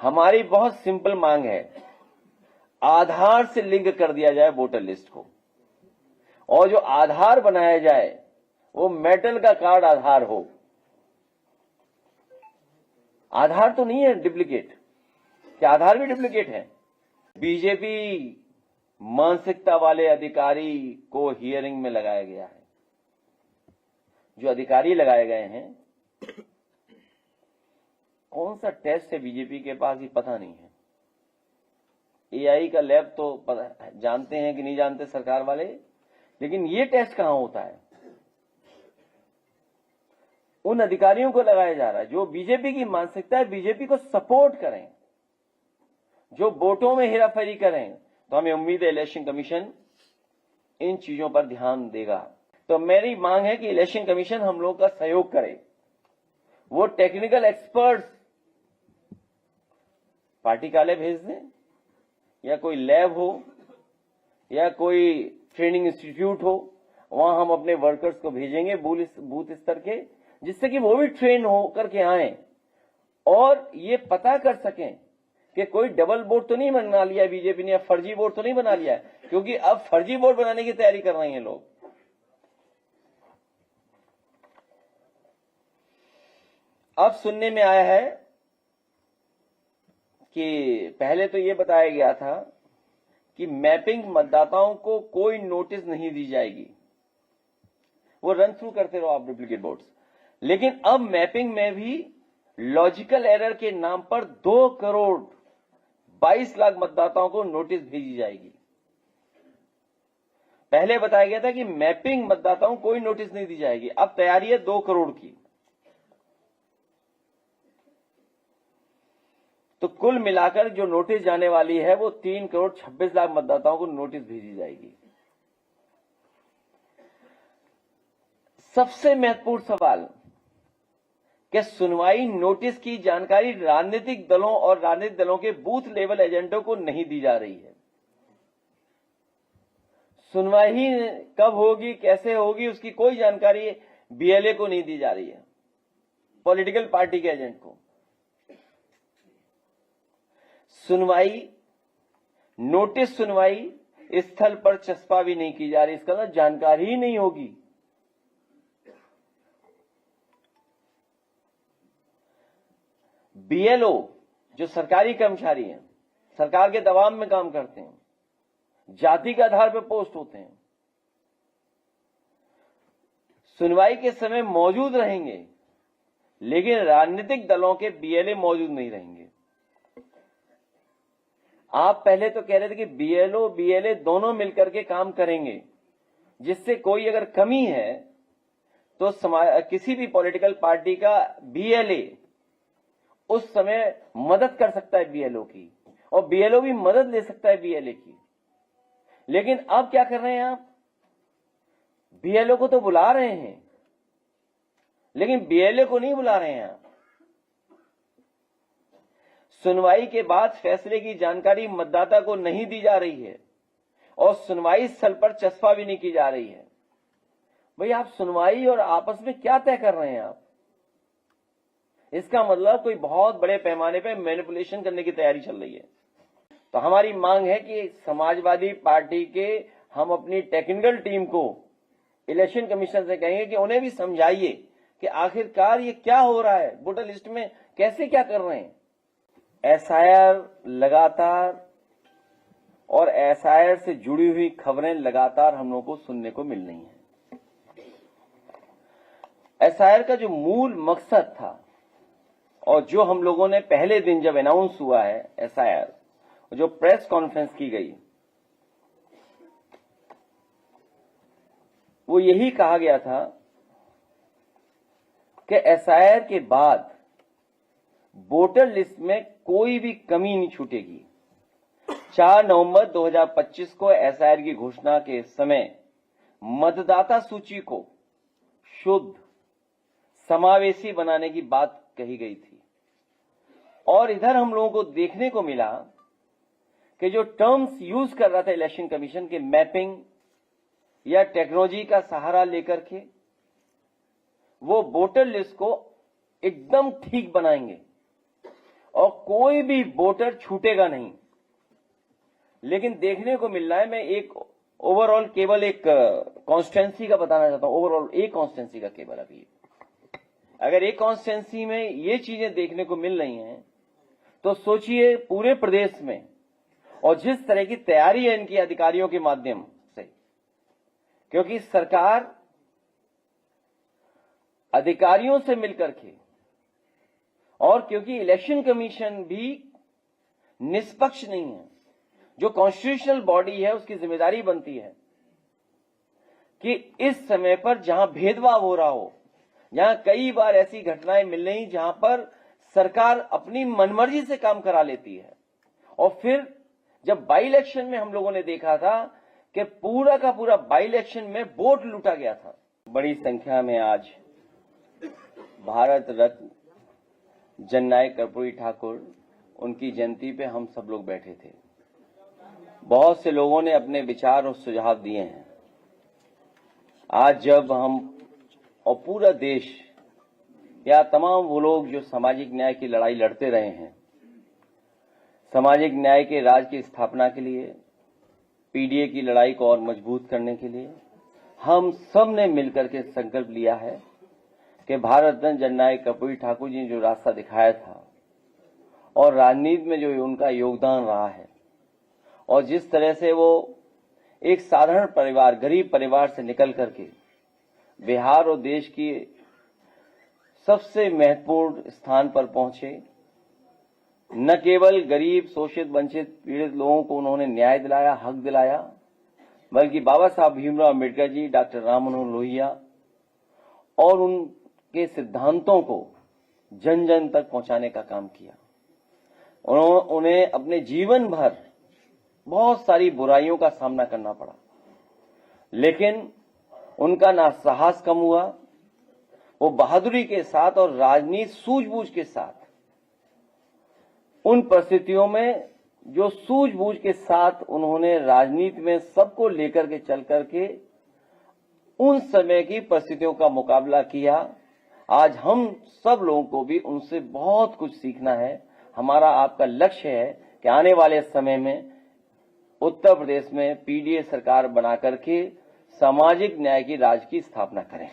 हमारी बहुत सिंपल मांग है, आधार से लिंक कर दिया जाए वोटर लिस्ट को, और जो आधार बनाया जाए वो मेटल का कार्ड आधार हो। आधार तो नहीं है डुप्लीकेट, क्या आधार भी डुप्लीकेट है? बीजेपी मानसिकता वाले अधिकारी को हियरिंग में लगाया गया है। जो अधिकारी लगाए गए हैं, कौन सा टेस्ट है बीजेपी के पास ये पता नहीं है। एआई का लैब तो जानते हैं कि नहीं जानते सरकार वाले, लेकिन ये टेस्ट कहां होता है? उन अधिकारियों को लगाया जा रहा है जो बीजेपी की मानसिकता है, बीजेपी को सपोर्ट करें, जो वोटों में हेराफेरी करें। तो हमें उम्मीद है इलेक्शन कमीशन इन चीजों पर ध्यान देगा। तो मेरी मांग है कि इलेक्शन कमीशन हम लोग का सहयोग करे, वो टेक्निकल एक्सपर्ट्स पार्टी कार्यालय भेज दें, या कोई लैब हो या कोई ट्रेनिंग इंस्टीट्यूट हो, वहां हम अपने वर्कर्स को भेजेंगे बूथ स्तर के, जिससे कि वो भी ट्रेन होकर के आए और ये पता कर सकें कि कोई डबल वोट तो नहीं बना लिया बीजेपी ने, या फर्जी वोट तो नहीं बना लिया, क्योंकि अब फर्जी वोट बनाने की तैयारी कर रहे हैं लोग। अब सुनने में आया है कि पहले तो ये बताया गया था कि मैपिंग मतदाताओं को कोई नोटिस नहीं दी जाएगी, वो रन थ्रू करते रहो आप डुप्लीकेट वोट्स, लेकिन अब मैपिंग में भी लॉजिकल एरर के नाम पर 2,22,00,000 मतदाताओं को नोटिस भेजी जाएगी। पहले बताया गया था कि मैपिंग मतदाताओं को कोई नोटिस नहीं दी जाएगी, अब तैयारी है 2 करोड़ की। तो कुल मिलाकर जो नोटिस जाने वाली है वो 3,26,00,000 मतदाताओं को नोटिस भेजी जाएगी। सबसे महत्वपूर्ण सवाल कि सुनवाई नोटिस की जानकारी राजनीतिक दलों और राजनीतिक दलों के बूथ लेवल एजेंटों को नहीं दी जा रही है। सुनवाई कब होगी, कैसे होगी, उसकी कोई जानकारी बीएलए को नहीं दी जा रही है, पॉलिटिकल पार्टी के एजेंट को। सुनवाई, नोटिस सुनवाई स्थल पर चस्पा भी नहीं की जा रही, इसका मतलब जानकारी ही नहीं होगी। बीएलओ जो सरकारी कर्मचारी हैं, सरकार के दबाव में काम करते हैं, जाति के आधार पर पोस्ट होते हैं, सुनवाई के समय मौजूद रहेंगे, लेकिन राजनीतिक दलों के बीएलए मौजूद नहीं रहेंगे। आप पहले तो कह रहे थे कि बीएलओ बीएलए दोनों मिलकर के काम करेंगे, जिससे कोई अगर कमी है तो किसी भी पॉलिटिकल पार्टी का बीएलए उस समय मदद कर सकता है बीएलओ की, और बीएलओ भी मदद ले सकता है बीएलए की। लेकिन अब क्या कर रहे हैं आप? बीएलओ को तो बुला रहे हैं, लेकिन बीएलए को नहीं बुला रहे हैं आप। सुनवाई के बाद फैसले की जानकारी मतदाता को नहीं दी जा रही है, और सुनवाई स्थल पर चस्पा भी नहीं की जा रही है। भाई, आप सुनवाई और आपस में क्या तय कर रहे हैं आप? इसका मतलब कोई बहुत बड़े पैमाने पे मैनिपुलेशन करने की तैयारी चल रही है। तो हमारी मांग है कि समाजवादी पार्टी के हम अपनी टेक्निकल टीम को इलेक्शन कमीशन से कहेंगे कि उन्हें भी समझाइए कि आखिरकार ये क्या हो रहा है, वोटर लिस्ट में कैसे क्या कर रहे हैं। एसआईआर लगातार और एसआईआर से जुड़ी हुई खबरें लगातार हम लोगों को सुनने को मिल रही हैं। एसआईआर का जो मूल मकसद था, और जो हम लोगों ने पहले दिन जब अनाउंस हुआ है एसआईआर, जो प्रेस कॉन्फ्रेंस की गई, वो यही कहा गया था कि एसआईआर के बाद वोटर लिस्ट में कोई भी कमी नहीं छूटेगी। 4 नवंबर 2025 को एसआईआर की घोषणा के समय मतदाता सूची को शुद्ध, समावेशी बनाने की बात कही गई थी, और इधर हम लोगों को देखने को मिला कि जो टर्म्स यूज कर रहा था इलेक्शन कमीशन के, मैपिंग या टेक्नोलॉजी का सहारा लेकर के, वो वोटर लिस्ट को एकदम ठीक बनाएंगे और कोई भी वोटर छूटेगा नहीं। लेकिन देखने को मिल रहा है, मैं एक ओवरऑल केवल एक कॉन्स्टिट्यूंसी का बताना चाहता हूं, ओवरऑल एक कॉन्स्टिट्यूंसी का केवल। अभी अगर एक कॉन्स्टिट्यूंसी में ये चीजें देखने को मिल रही हैं तो सोचिए पूरे प्रदेश में, और जिस तरह की तैयारी है इनकी अधिकारियों के माध्यम से, क्योंकि सरकार अधिकारियों से मिलकर के, और क्योंकि इलेक्शन कमीशन भी निष्पक्ष नहीं है, जो कॉन्स्टिट्यूशनल बॉडी है उसकी जिम्मेदारी बनती है कि इस समय पर जहां भेदभाव हो रहा हो, जहां कई बार ऐसी घटनाएं मिल रही जहां पर सरकार अपनी मनमर्जी से काम करा लेती है, और फिर जब बाई इलेक्शन में हम लोगों ने देखा था कि पूरा का पूरा बाई इलेक्शन में वोट लूटा गया था। बड़ी संख्या में आज भारत रत्न जननायक कर्पूरी ठाकुर, उनकी जयंती पे हम सब लोग बैठे थे। बहुत से लोगों ने अपने विचार और सुझाव दिए हैं। आज जब हम और पूरा देश या तमाम वो लोग जो सामाजिक न्याय की लड़ाई लड़ते रहे हैं, सामाजिक न्याय के राज की स्थापना के लिए, पीडीए की लड़ाई को और मजबूत करने के लिए, हम सब ने मिलकर के संकल्प लिया है कि भारत रत्न जननायक कर्पूरी ठाकुर जी ने जो रास्ता दिखाया था और राजनीति में जो उनका योगदान रहा है, और जिस तरह से वो एक साधारण परिवार, गरीब परिवार से निकल करके बिहार और देश की सबसे महत्वपूर्ण स्थान पर पहुंचे, न केवल गरीब, शोषित, वंचित, पीड़ित लोगों को उन्होंने न्याय दिलाया, हक दिलाया, बल्कि बाबा साहब भीमराव अम्बेडकर जी, डॉक्टर राम मनोहर लोहिया और उनके सिद्धांतों को जन जन तक पहुंचाने का काम किया। उन्हें अपने जीवन भर बहुत सारी बुराइयों का सामना करना पड़ा, लेकिन उनका ना साहस कम हुआ, वो बहादुरी के साथ और राजनीति सूझबूझ के साथ उन परिस्थितियों में जो सूझबूझ के साथ उन्होंने राजनीति में सबको लेकर के चल करके उन समय की परिस्थितियों का मुकाबला किया। आज हम सब लोगों को भी उनसे बहुत कुछ सीखना है। हमारा आपका लक्ष्य है कि आने वाले समय में उत्तर प्रदेश में पीडीए सरकार बना करके सामाजिक न्याय की राज की स्थापना करें।